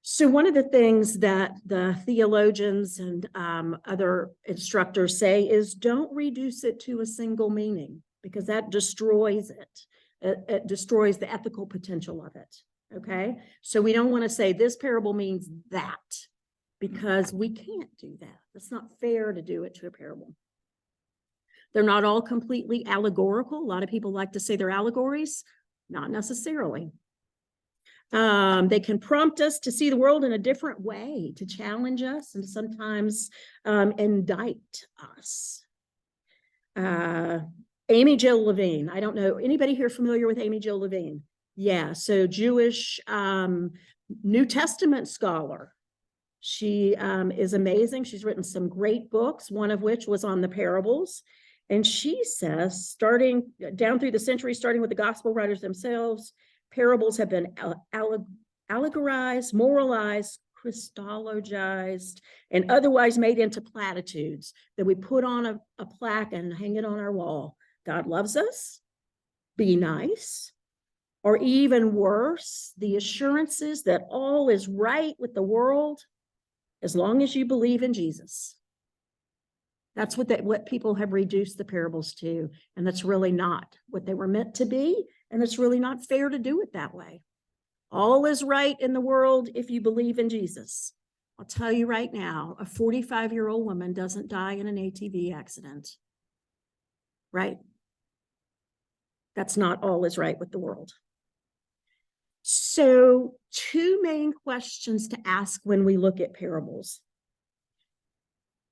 So one of the things that the theologians and other instructors say is don't reduce it to a single meaning, because that destroys it. It destroys the ethical potential of it. Okay, so we don't want to say this parable means that, because we can't do that. It's not fair to do it to a parable. They're not all completely allegorical. A lot of people like to say they're allegories. Not necessarily. They can prompt us to see the world in a different way, to challenge us, and sometimes indict us. Amy Jill Levine. I don't know. Anybody here familiar with Amy Jill Levine? Yeah, so Jewish New Testament scholar. She is amazing. She's written some great books, one of which was on the parables. And she says, starting down through the century, starting with the gospel writers themselves, parables have been allegorized, moralized, Christologized, and otherwise made into platitudes that we put on a plaque and hang it on our wall. God loves us, be nice, or even worse, the assurances that all is right with the world as long as you believe in Jesus. That's what people have reduced the parables to, and that's really not what they were meant to be, and it's really not fair to do it that way. All is right in the world if you believe in Jesus. I'll tell you right now, a 45-year-old woman doesn't die in an ATV accident, right? That's not all is right with the world. So, two main questions to ask when we look at parables.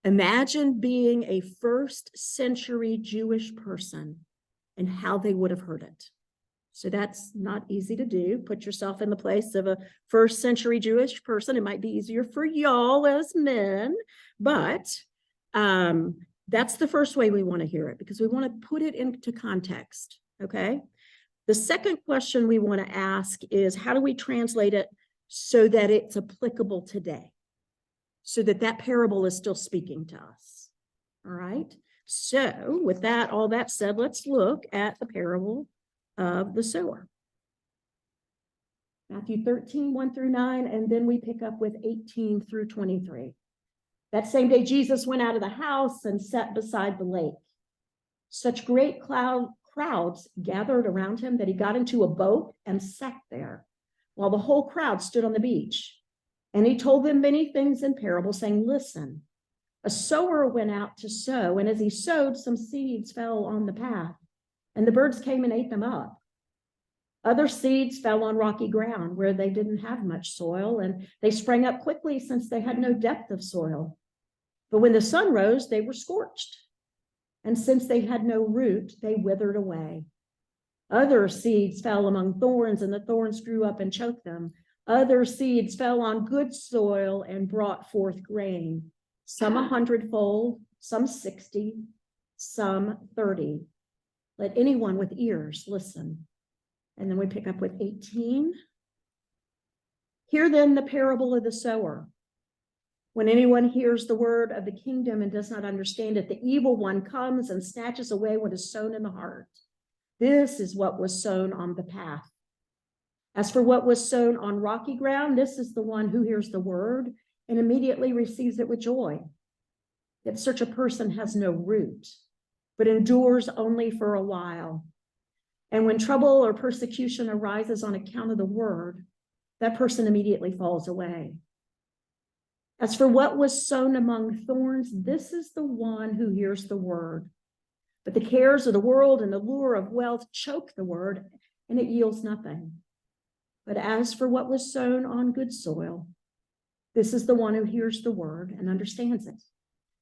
Imagine being a first-century Jewish person and how they would have heard it. So that's not easy to do. Put yourself in the place of a first-century Jewish person. It might be easier for y'all as men, but that's the first way we want to hear it, because we want to put it into context, okay? The second question we want to ask is, how do we translate it so that it's applicable today? So that that parable is still speaking to us, all right? So with that, all that said, let's look at the parable of the sower. Matthew 13, 1 through 9, and then we pick up with 18 through 23. That same day, Jesus went out of the house and sat beside the lake. Such great crowds gathered around him that he got into a boat and sat there, while the whole crowd stood on the beach. And he told them many things in parables, saying, listen, a sower went out to sow, and as he sowed, some seeds fell on the path, and the birds came and ate them up. Other seeds fell on rocky ground where they didn't have much soil, and they sprang up quickly since they had no depth of soil. But when the sun rose, they were scorched. And since they had no root, they withered away. Other seeds fell among thorns, and the thorns grew up and choked them. Other seeds fell on good soil and brought forth grain, some 100-fold, some 60, some 30. Let anyone with ears listen. And then we pick up with 18. Hear then the parable of the sower. When anyone hears the word of the kingdom and does not understand it, the evil one comes and snatches away what is sown in the heart. This is what was sown on the path. As for what was sown on rocky ground, this is the one who hears the word and immediately receives it with joy. Yet such a person has no root, but endures only for a while. And when trouble or persecution arises on account of the word, that person immediately falls away. As for what was sown among thorns, this is the one who hears the word. But the cares of the world and the lure of wealth choke the word, and it yields nothing. But as for what was sown on good soil, this is the one who hears the word and understands it,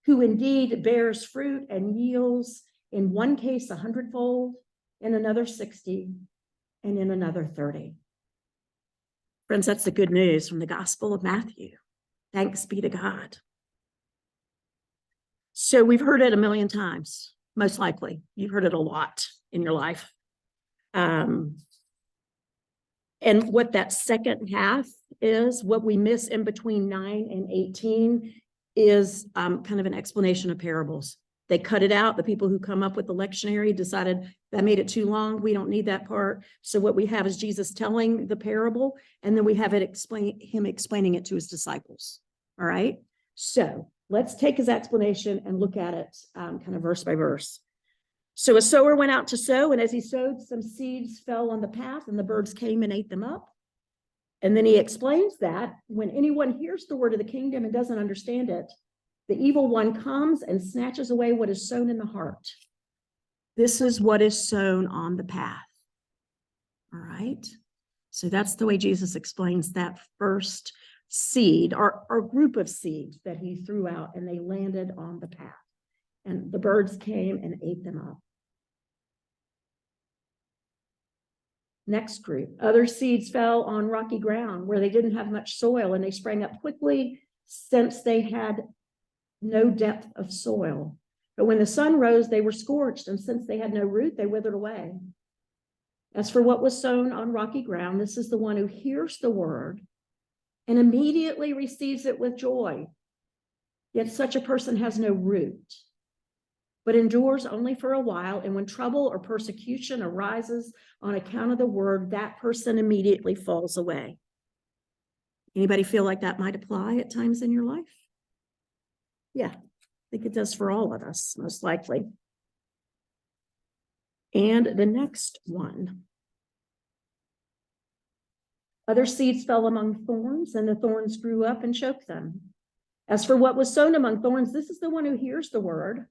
who indeed bears fruit and yields, in one case 100-fold, in another 60, and in another 30. Friends, that's the good news from the Gospel of Matthew. Thanks be to God. So we've heard it a million times, most likely. You've heard it a lot in your life. And what that second half is, what we miss in between 9 and 18, is kind of an explanation of parables. They cut it out. The people who come up with the lectionary decided that made it too long. We don't need that part. So what we have is Jesus telling the parable, and then we have him explaining it to his disciples. All right. So let's take his explanation and look at it kind of verse by verse. So a sower went out to sow, and as he sowed, some seeds fell on the path, and the birds came and ate them up. And then he explains that when anyone hears the word of the kingdom and doesn't understand it, the evil one comes and snatches away what is sown in the heart. This is what is sown on the path. All right. So that's the way Jesus explains that first seed, or group of seeds that he threw out, and they landed on the path. And the birds came and ate them up. Next group, other seeds fell on rocky ground where they didn't have much soil, and they sprang up quickly since they had no depth of soil. But when the sun rose, they were scorched, and since they had no root, they withered away. As for what was sown on rocky ground, this is the one who hears the word and immediately receives it with joy. Yet such a person has no root, but endures only for a while, and when trouble or persecution arises on account of the word, that person immediately falls away. Anybody feel like that might apply at times in your life? Yeah, I think it does for all of us, most likely. And the next one. Other seeds fell among thorns, and the thorns grew up and choked them. As for what was sown among thorns, this is the one who hears the word,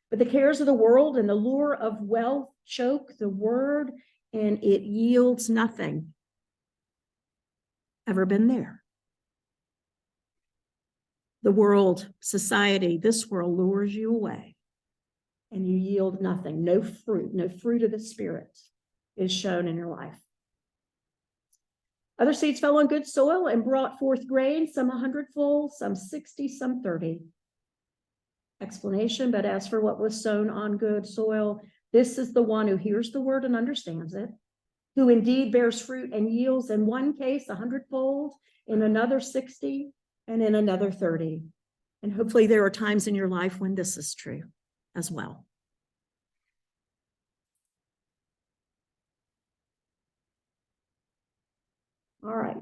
but the cares of the world and the lure of wealth choke the word, and it yields nothing. Ever been there? The world, society, this world lures you away, and you yield nothing. No fruit of the Spirit is shown in your life. Other seeds fell on good soil and brought forth grain, some 100-fold, some 60, some 30. Explanation, but as for what was sown on good soil, this is the one who hears the word and understands it, who indeed bears fruit and yields in one case 100-fold, in another 60, and in another 30. And hopefully there are times in your life when this is true as well. All right.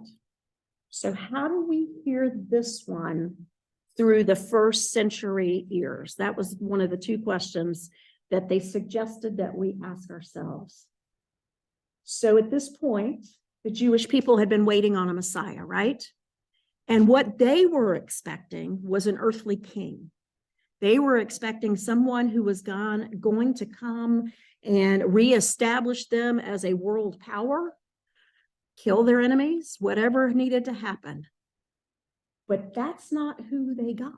So how do we hear this one through the first century ears? That was one of the two questions that they suggested that we ask ourselves. So at this point, the Jewish people had been waiting on a Messiah, right? And what they were expecting was an earthly king. They were expecting someone who was going to come and reestablish them as a world power, kill their enemies, whatever needed to happen. But that's not who they got,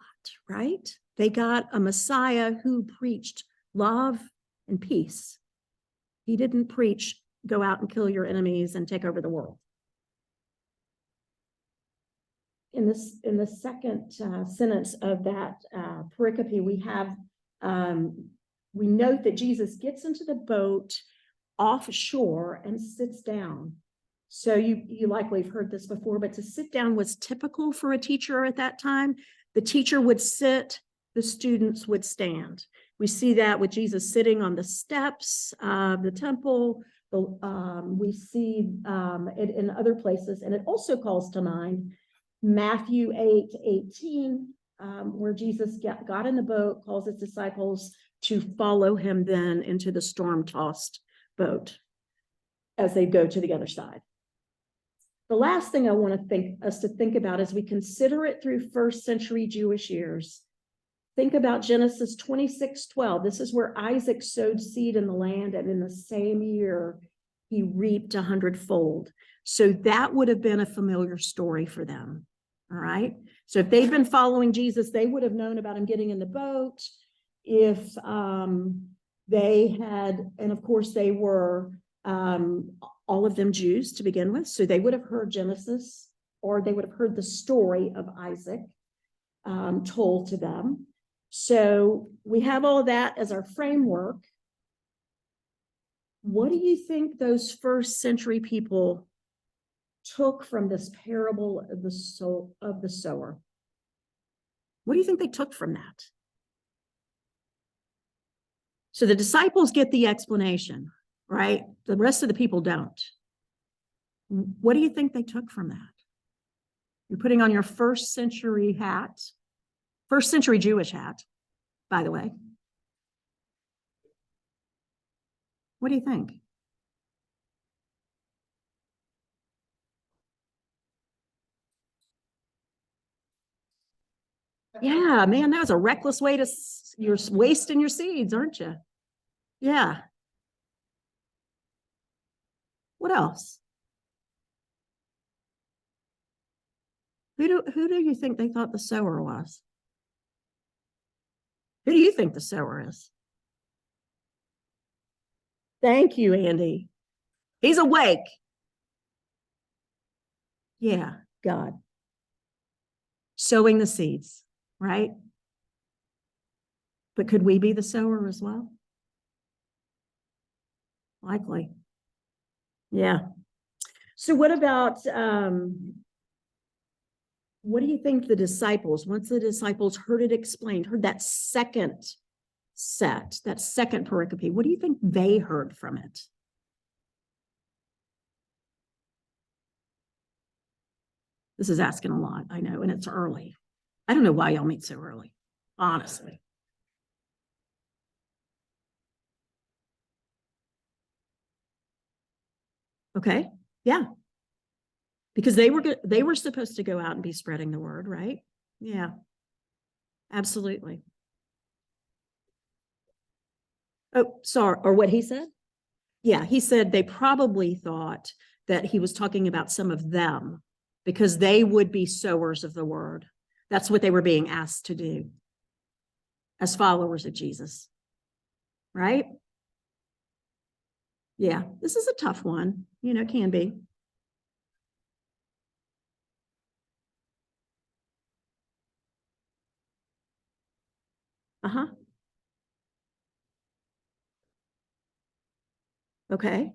right? They got a Messiah who preached love and peace. He didn't preach, go out and kill your enemies and take over the world. In the second sentence of that pericope, we note that Jesus gets into the boat offshore and sits down. So you likely have heard this before, but to sit down was typical for a teacher at that time. The teacher would sit, the students would stand. We see that with Jesus sitting on the steps of the temple. We see it in other places, and it also calls to mind Matthew 8:18, where Jesus got in the boat, calls his disciples to follow him then into the storm-tossed boat as they go to the other side. The last thing I want us to think about as we consider it through first century Jewish ears, think about Genesis 26:12. This is where Isaac sowed seed in the land, and in the same year, he reaped 100-fold. So that would have been a familiar story for them. All right. So if they'd been following Jesus, they would have known about him getting in the boat. If they had, and of course they were all of them Jews to begin with, so they would have heard Genesis, or they would have heard the story of Isaac told to them. So we have all that as our framework. What do you think those first century people took from this parable of the sower? What do you think they took from that? So the disciples get the explanation, right? The rest of the people don't. What do you think they took from that? You're putting on your first century Jewish hat, by the way. What do you think? Yeah, man, that was a reckless way to, you're wasting your seeds, aren't you? Yeah. What else? Who do you think they thought the sower was? Who do you think the sower is? Thank you, Andy. He's awake. Yeah, God. Sowing the seeds, right? But could we be the sower as well? Likely. Yeah. So what about what do you think the disciples, once the disciples heard it explained, heard that second set, that second pericope, what do you think they heard from it? This is asking a lot, I know, and it's early. I don't know why y'all meet so early, honestly. Okay, yeah. Because they were supposed to go out and be spreading the word, right? Yeah, absolutely. Oh, sorry, or what he said? Yeah, he said they probably thought that he was talking about some of them because they would be sowers of the word. That's what they were being asked to do as followers of Jesus, right? Yeah, this is a tough one, can be. Uh-huh. Okay.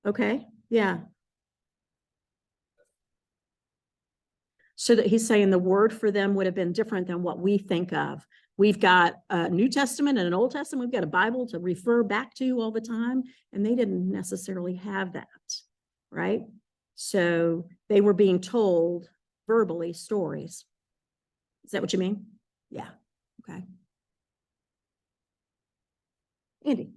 Okay. Yeah. So that he's saying the word for them would have been different than what we think of. We've got a New Testament and an Old Testament. We've got a Bible to refer back to all the time, and they didn't necessarily have that, right? So they were being told verbally stories. Is that what you mean? Yeah. Okay. Andy.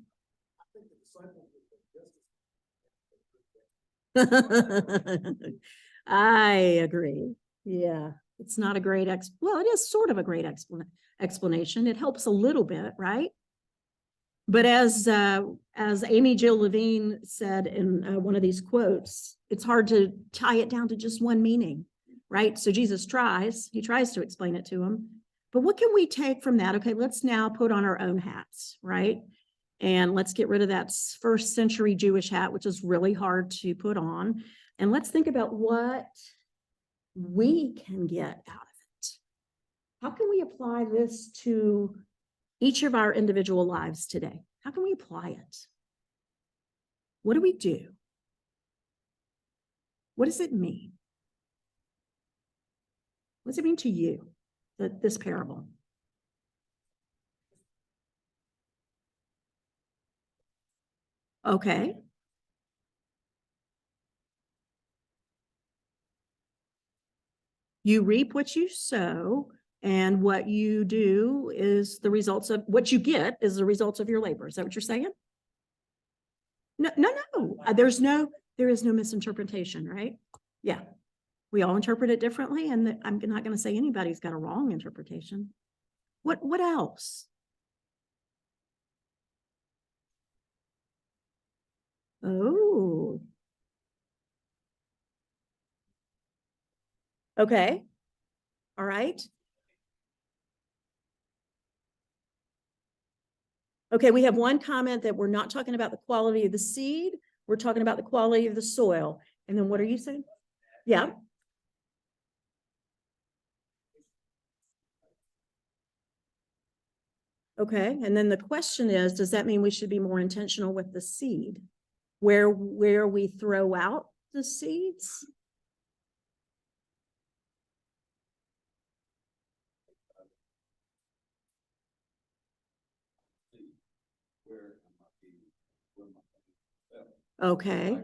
I agree. Yeah, it's not a great well, it is sort of a great explanation. It helps a little bit, right? But as Amy Jill Levine said in one of these quotes, it's hard to tie it down to just one meaning, right? So Jesus he tries to explain it to him. But what can we take from that? Okay, let's now put on our own hats, right? And let's get rid of that first century Jewish hat, which is really hard to put on. And let's think about what we can get out of it. How can we apply this to each of our individual lives today? How can we apply it? What do we do? What does it mean? What does it mean to you, this parable? Okay. You reap what you sow, and what you do is the results of what you get is the results of your labor. Is that what you're saying? No. There is no misinterpretation, right? Yeah. We all interpret it differently, and I'm not going to say anybody's got a wrong interpretation. What else? Oh, okay. All right. Okay, we have one comment that we're not talking about the quality of the seed. We're talking about the quality of the soil. And then what are you saying? Yeah. Okay. And then the question is, does that mean we should be more intentional with the seed? Where we throw out the seeds? Okay.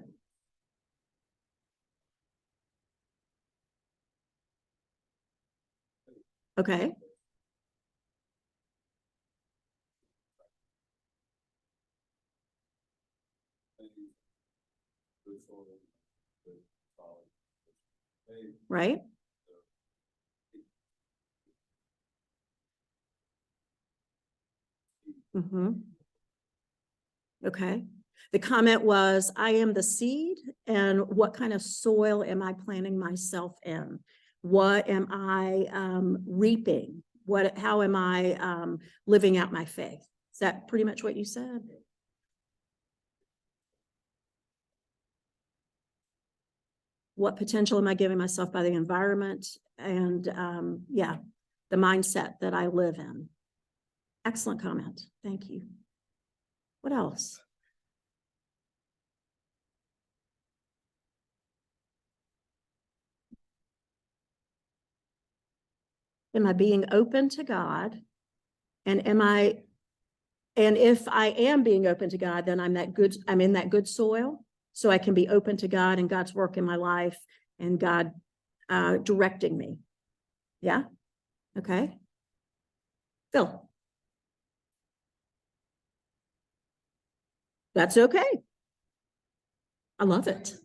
Okay. Right. Mm-hmm. Okay. The comment was, I am the seed, and what kind of soil am I planting myself in? What am I reaping? How am I living out my faith? Is that pretty much what you said? What potential am I giving myself by the environment and yeah, the mindset that I live in? Excellent comment. Thank you. What else? Am I being open to God? And if I am being open to God, then I'm in that good soil. So I can be open to God and God's work in my life and God directing me. Yeah. Okay. Phil. That's okay. I love it.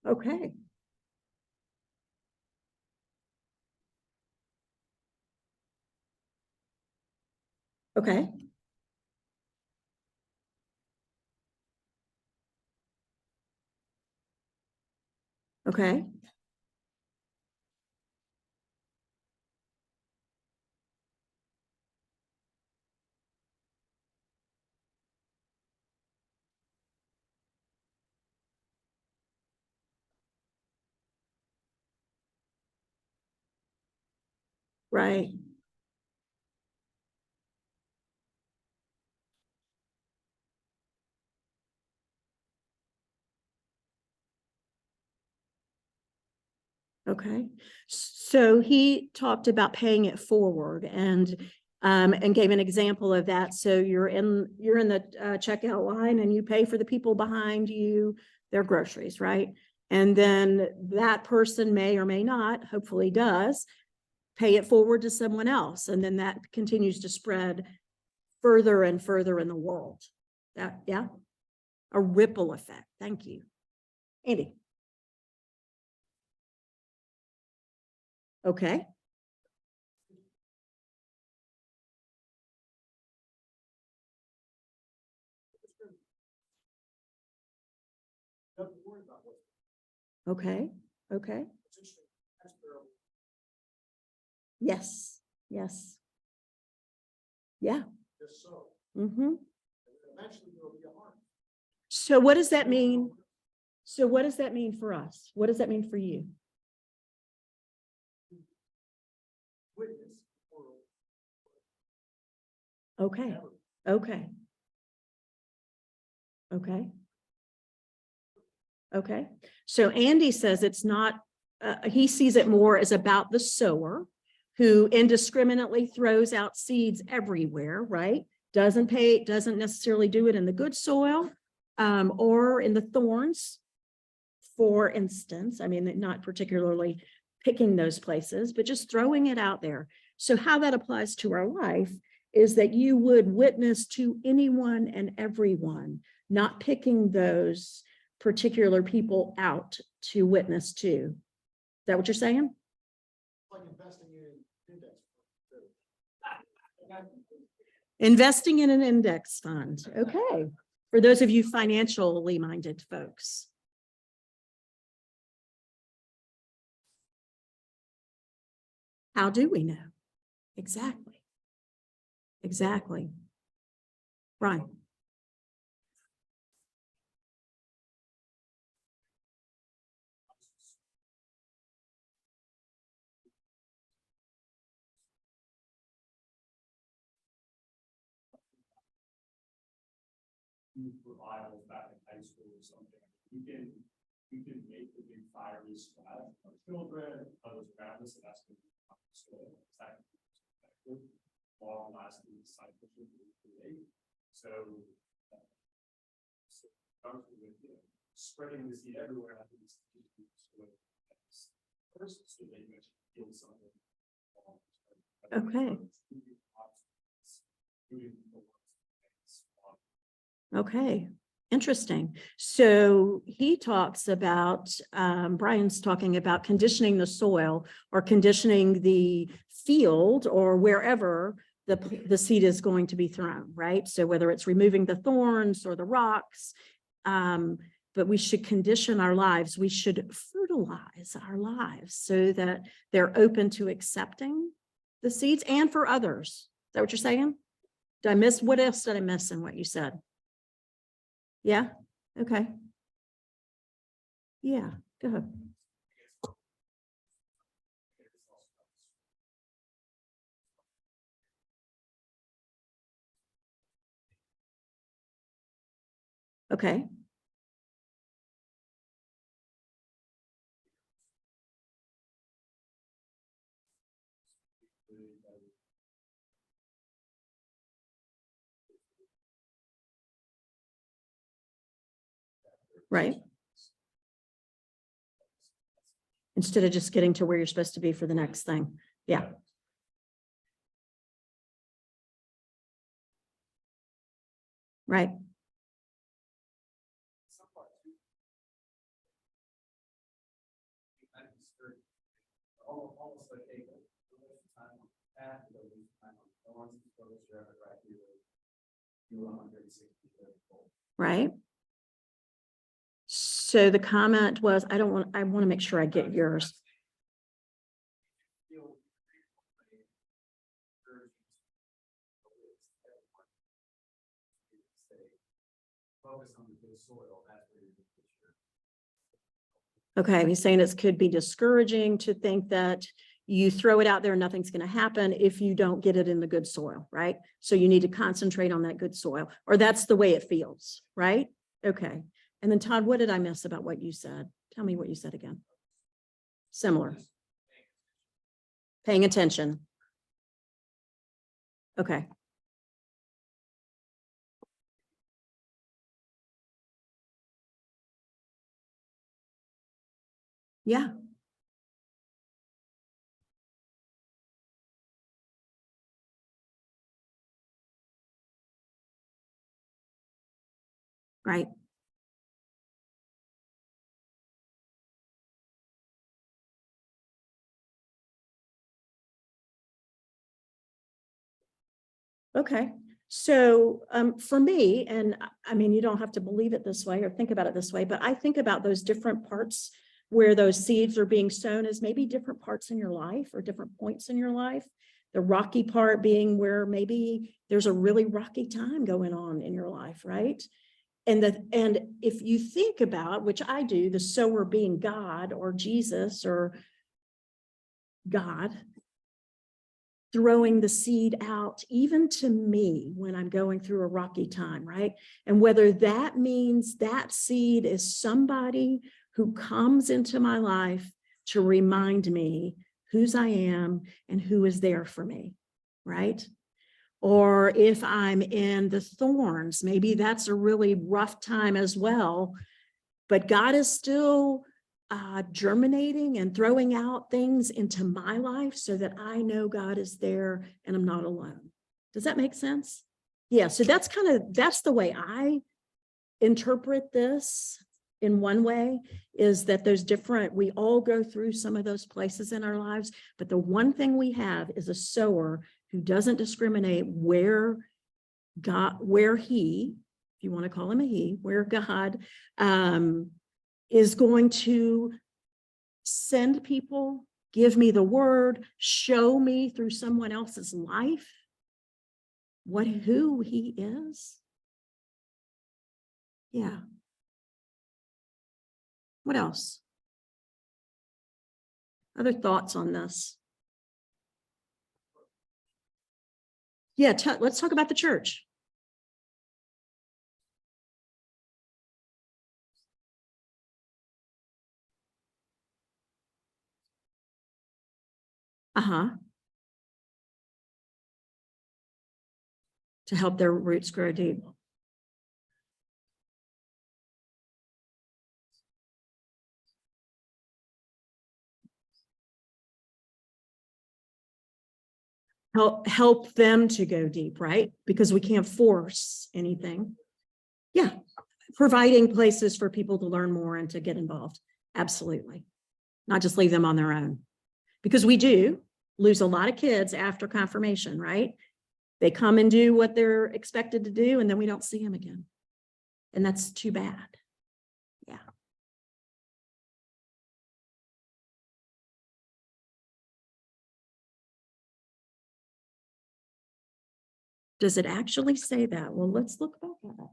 Okay. Okay. Okay. Right. Okay. So he talked about paying it forward and gave an example of that. So you're in the checkout line and you pay for the people behind you their groceries, right? And then that person may or may not, hopefully does, pay it forward to someone else. And then that continues to spread further and further in the world. Yeah, a ripple effect. Thank you. Andy. Okay. Okay. Okay. Yes. Yes. Yeah. Mm-hmm. So what does that mean? So what does that mean for us? What does that mean for you? Okay. Okay. Okay. Okay. So Andy says it's not, he sees it more as about the sower who indiscriminately throws out seeds everywhere, right? Doesn't necessarily do it in the good soil or in the thorns, for instance. I mean, not particularly picking those places, but just throwing it out there. So how that applies to our life is that you would witness to anyone and everyone, not picking those particular people out to witness to. Is that what you're saying? Like investing in an index fund. Okay. For those of you financially minded folks. How do we know? Exactly. Exactly. Right. Revivals back in high school or something. You can we can make the big fiery splash for children, others around us, and that's going to be soil. That effective, long-lasting discipleship we create. So, spreading the seed everywhere, I think it's first, so they can feel something. Okay. Okay. Interesting. So he talks about, Brian's talking about conditioning the soil or conditioning the field or wherever the seed is going to be thrown, right? So whether it's removing the thorns or the rocks, but we should condition our lives. We should fertilize our lives so that they're open to accepting the seeds and for others. Is that what you're saying? Did I miss? What else did I miss in what you said? Yeah. Okay. Yeah. Go ahead. Okay. Right. Instead of just getting to where you're supposed to be for the next thing. Yeah. Right. Almost like a time on path, right. So the comment was, I want to make sure I get yours. Okay, he's saying it could be discouraging to think that you throw it out there and nothing's going to happen if you don't get it in the good soil, right? So you need to concentrate on that good soil, or that's the way it feels, right? Okay. And then Todd, what did I miss about what you said? Tell me what you said again. Similar. Paying attention. Okay. Yeah. Right. Okay. So for me, and I mean, you don't have to believe it this way or think about it this way, but I think about those different parts where those seeds are being sown as maybe different parts in your life or different points in your life. The rocky part being where maybe there's a really rocky time going on in your life, right? And if you think about, which I do, the sower being God or Jesus or God, throwing the seed out, even to me when I'm going through a rocky time, right? And whether that means that seed is somebody who comes into my life to remind me whose I am and who is there for me, right? Or if I'm in the thorns, maybe that's a really rough time as well, but God is still germinating and throwing out things into my life so that I know God is there and I'm not alone. Does that make sense? Yeah, so that's the way I interpret this in one way, is that we all go through some of those places in our lives, but the one thing we have is a sower who doesn't discriminate where he, if you want to call him a he, where God is going to send people, give me the word, show me through someone else's life who he is. Yeah. What else? Other thoughts on this? Yeah, let's talk about the church. Uh-huh. To help their roots grow deep. Help them to go deep, right? Because we can't force anything. Yeah, providing places for people to learn more and to get involved. Absolutely. Not just leave them on their own. Because we do lose a lot of kids after confirmation, right? They come and do what they're expected to do, and then we don't see them again. And that's too bad. Yeah. Does it actually say that? Well, let's look back at it.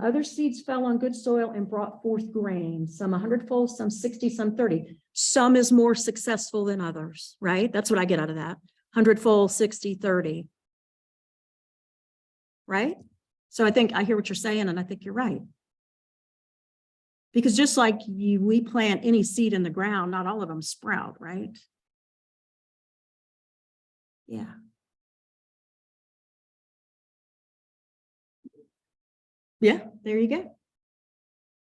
Other seeds fell on good soil and brought forth grain, some 100-fold, some 60, some 30. Some is more successful than others, right? That's what I get out of that. 100-fold, 60, 30. Right? So I think I hear what you're saying, and I think you're right. Because just like we plant any seed in the ground, not all of them sprout, right? Yeah. Yeah, there you go.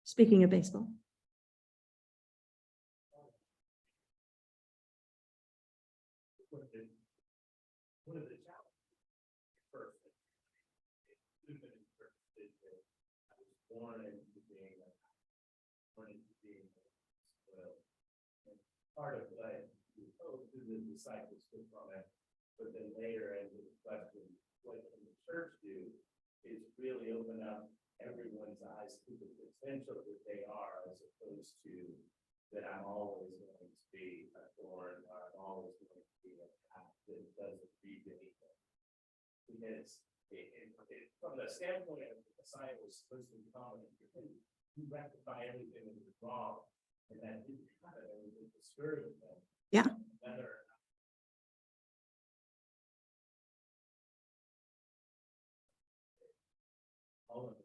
Speaking of baseball. One of the challenges first, I was born into being well, and part of like the disciples took from it, but then later as the question, what can the church do, is really open up everyone's eyes to the potential that they are, as opposed to that I'm always going to be a thorn, or I'm always going to be a path that doesn't read anything. Because from the standpoint of the Messiah was supposed to come and you rectify everything that was wrong, and that didn't happen, and it discouraged them. Yeah. Better. All of it.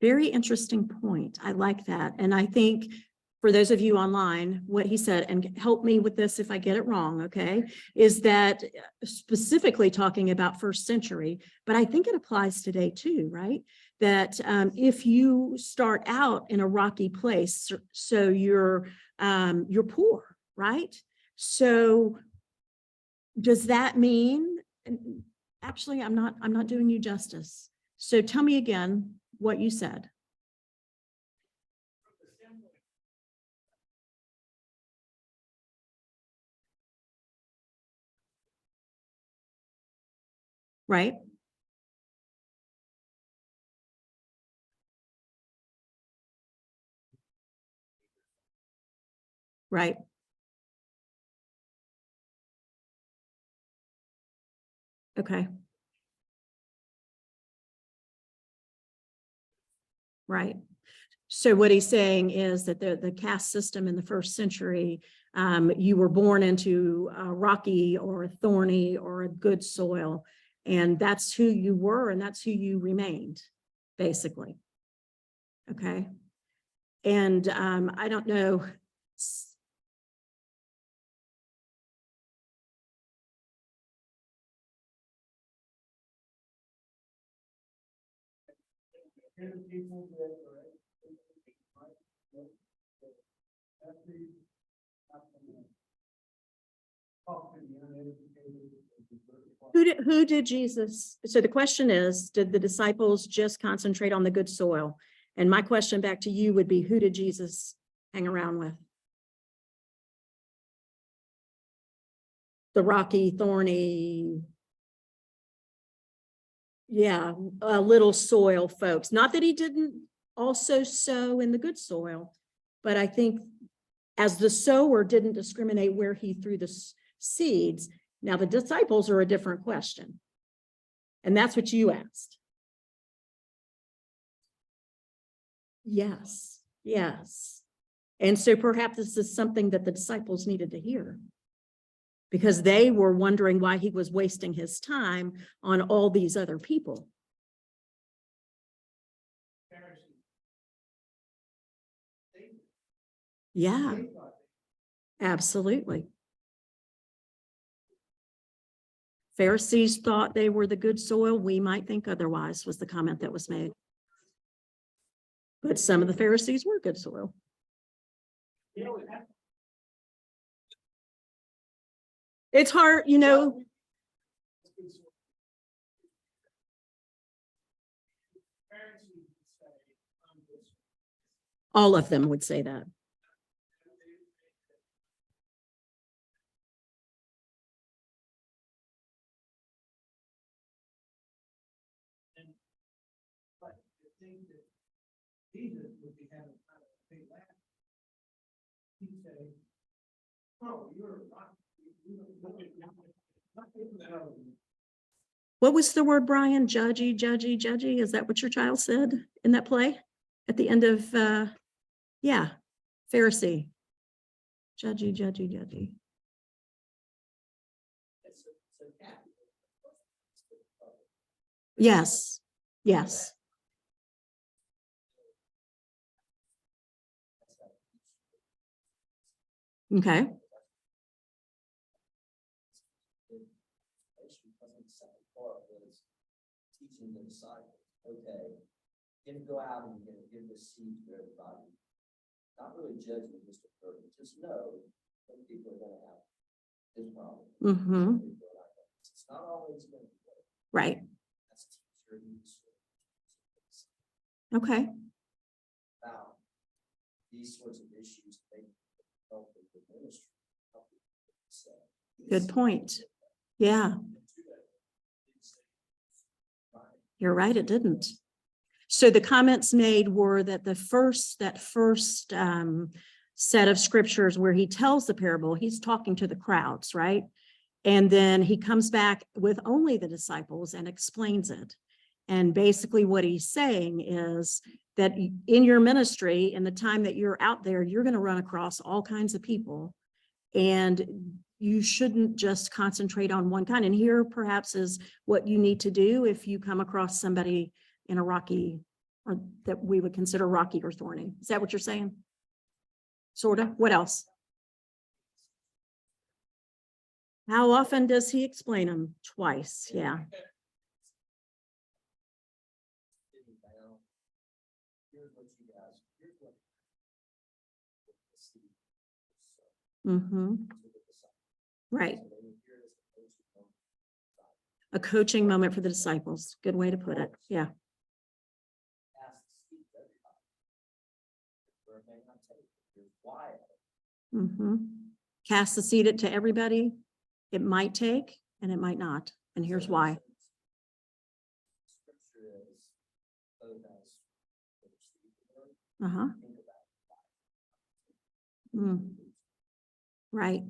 Very interesting point. I like that. And I think for those of you online, what he said, and help me with this if I get it wrong, okay, is that specifically talking about first century, but I think it applies today too, right? That if you start out in a rocky place, so you're poor, right? So does that mean, actually, I'm not doing you justice. So tell me again what you said. Right? Right. Okay. Right. So what he's saying is that the caste system in the first century, you were born into a rocky or a thorny or a good soil, and that's who you were, and that's who you remained, basically. Okay. And I don't know. Who did Jesus? So the question is, did the disciples just concentrate on the good soil? And my question back to you would be, who did Jesus hang around with? The rocky, thorny, yeah, little soil folks. Not that he didn't also sow in the good soil, but I think as the sower didn't discriminate where he threw the seeds. Now the disciples are a different question. And that's what you asked. Yes, yes. And so perhaps this is something that the disciples needed to hear, because they were wondering why he was wasting his time on all these other people. Yeah, absolutely. Pharisees thought they were the good soil. We might think otherwise, was the comment that was made. But some of the Pharisees were good soil. It's hard, you know. All of them would say that. But the thing that Jesus would be having kind of a big laugh. He'd say, "Oh, you're not." What was the word, Brian? Judgy, judgy, judgy. Is that what your child said in that play? At the end of, yeah, Pharisee. Judgy, judgy, judgy. Yes, yes. Okay. Teaching the disciples, okay, you're gonna go out and you're gonna give this seed to everybody. Not really judging just a person, just know that people are gonna have this problem. Mm-hmm. It's not always gonna be good. Right. That's teacher. Okay. About these sorts of issues, they help with the ministry. Good point. Yeah. You're right, it didn't. So the comments made were that that first set of scriptures where he tells the parable, he's talking to the crowds, right? And then he comes back with only the disciples and explains it. And basically what he's saying is that in your ministry, in the time that you're out there, you're going to run across all kinds of people. And you shouldn't just concentrate on one kind. And here perhaps is what you need to do if you come across somebody in a rocky, or that we would consider rocky or thorny. Is that what you're saying? Sort of. What else? How often does he explain them? Twice. Yeah. Mm-hmm. Right. A coaching moment for the disciples. Good way to put it. Yeah. Mm-hmm. Cast the seed to everybody. It might take and it might not. And here's why. Uh-huh. Right.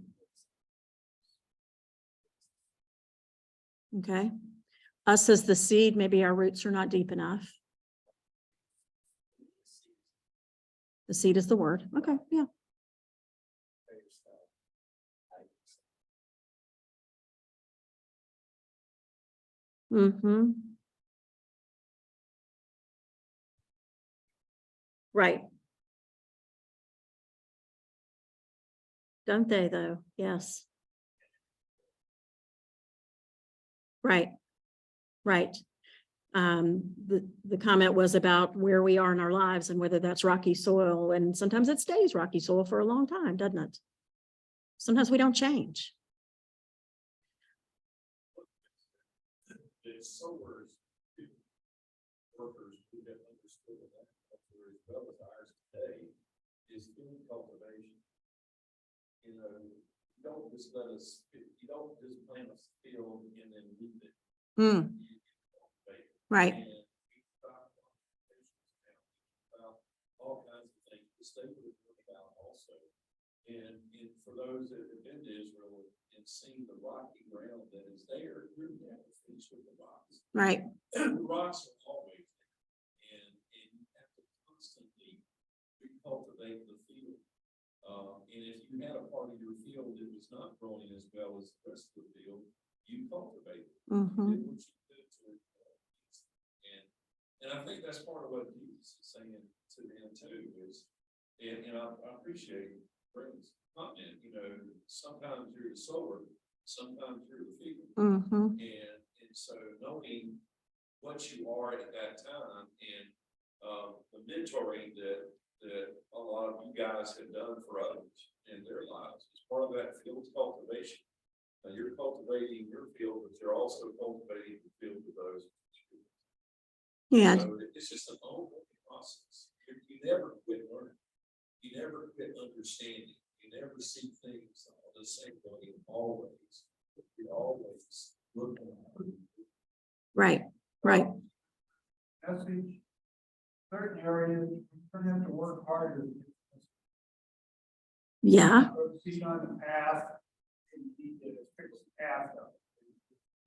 Okay. Us as the seed, maybe our roots are not deep enough. The seed is the word. Okay. Yeah. Mm-hmm. Right. Don't they though? Yes. Right. Right. The comment was about where we are in our lives and whether that's rocky soil. And sometimes it stays rocky soil for a long time, doesn't it? Sometimes we don't change. It's sowers, workers who have understood that as well as ours today is in cultivation. You know, you don't just plant a field and then leave it. Right. And all kinds of things the state would talk about also. And for those that have been to Israel and seen the rocky ground that is there, you're never finished with the rocks. Right. The rocks are always there. And you have to constantly recultivate the field. And if you had a part of your field that was not growing as well as the rest of the field, you cultivate it. Mhm. Did what you could to, and I think that's part of what Jesus is saying to them too, is, and I appreciate Brent's comment, you know, sometimes you're the sower, sometimes you're the field. Mhm. And so knowing what you are at that time and, the mentoring that a lot of you guys have done for others in their lives is part of that field cultivation. Now you're cultivating your field, but you're also cultivating the field of those. Yeah. So it's just an ongoing process. You never quit learning. You never quit understanding. You never see things the same way always. You always look at it. Right. Right. Message, certain areas, you're gonna have to work harder. Yeah. Proceed on the path, and you need to fix the path up.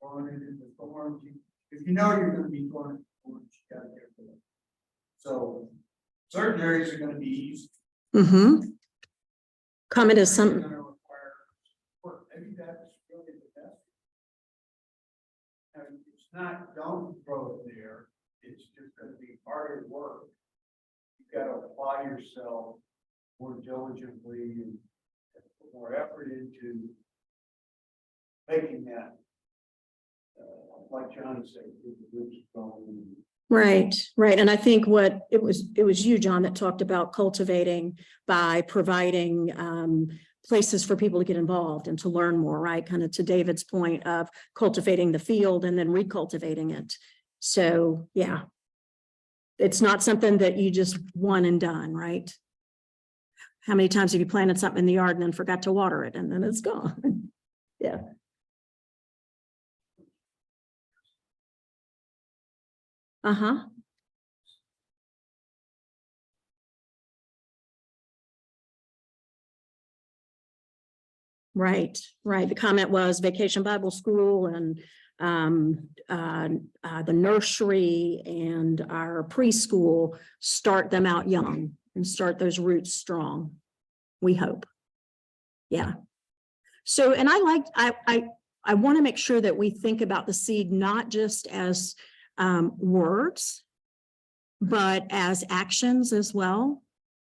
Going into the storms, if you know you're gonna be going into storms, you gotta get rid of it. So, certain areas are gonna be easy. Mm-hmm. Comment is Certain some, areas are gonna require work. Maybe that's really the best. And it's not, don't throw it there, it's just gonna be harder work. You gotta apply yourself more diligently and put more effort into making that, like John said, the roots growing. right, right. And I think what it was you, John, that talked about cultivating by providing places for people to get involved and to learn more, right? Kind of to David's point of cultivating the field and then recultivating it. So, yeah. It's not something that you just one and done, right? How many times have you planted something in the yard and then forgot to water it and then it's gone? Yeah. Uh-huh. Right, right. The comment was Vacation Bible School and the nursery and our preschool, start them out young and start those roots strong. We hope. Yeah. So, and I want to make sure that we think about the seed, not just as words, but as actions as well,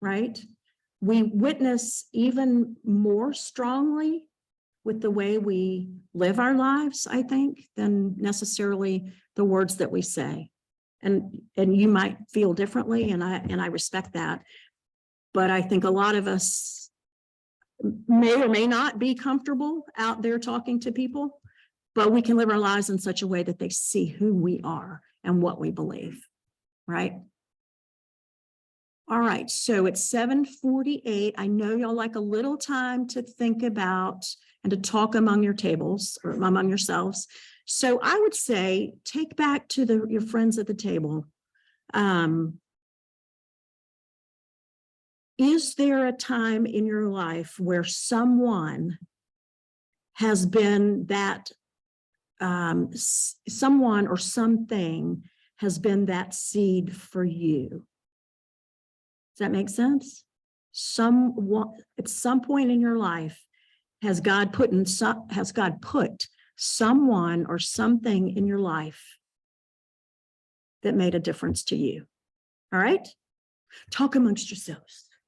right? We witness even more strongly with the way we live our lives, I think, than necessarily the words that we say. And you might feel differently, and I respect that. But I think a lot of us may or may not be comfortable out there talking to people, but we can live our lives in such a way that they see who we are and what we believe, right? All right, so it's 7:48. I know y'all like a little time to think about and to talk among your tables or among yourselves. So I would say take back to your friends at the table. Is there a time in your life where someone has been that, someone or something has been that seed for you? Does that make sense? Someone at some point in your life, has God put someone or something in your life that made a difference to you? All right, talk amongst yourselves.